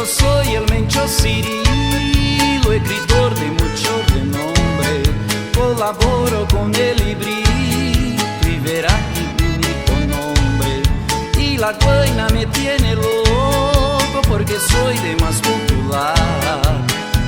soy el Mencho Cirilo, escritor de mucho renombre. Colaboro con el librito y verá que único nombre. Y la guaina me tiene loco porque soy de más popular.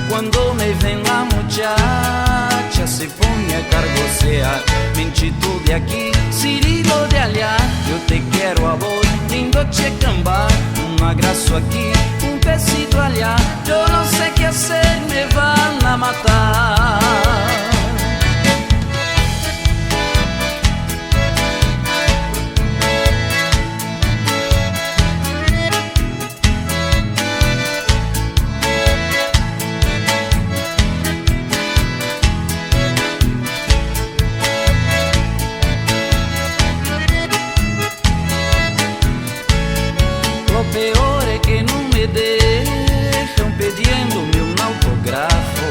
Cuando me ven la muchacha se pone a cargosear. Menchito de aquí, Cirilo de allá, yo te quiero a vos, lindo checambar. Un abrazo aquí, un besito allá, yo no sé qué hacer, me van a matar. Lo peor es que no me dejan pidiéndome un autógrafo.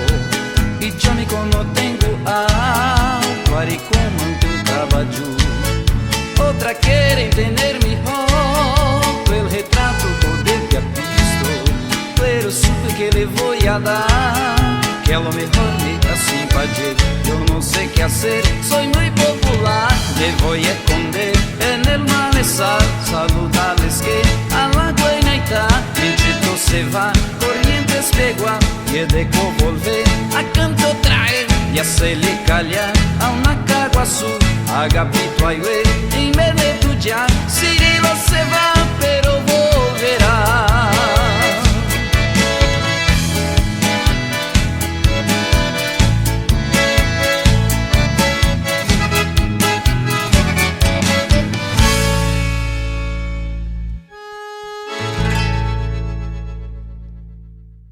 Y yo ni no tengo algo, haré como ante un trabajo. Otra quieren tener mi foto, el retrato poder que ha visto. Pero supe que le voy a dar, que a lo mejor me da simpatía. Yo no sé qué hacer, soy muy popular. Me voy a esconder en el malezal, saludarles que a la guaina está. Menchito se va, Corrientes pegua, y de volver a canto traer. Ya se le calla a una cagua azul, agapito aire, y me de tu ya, Cirilo se va.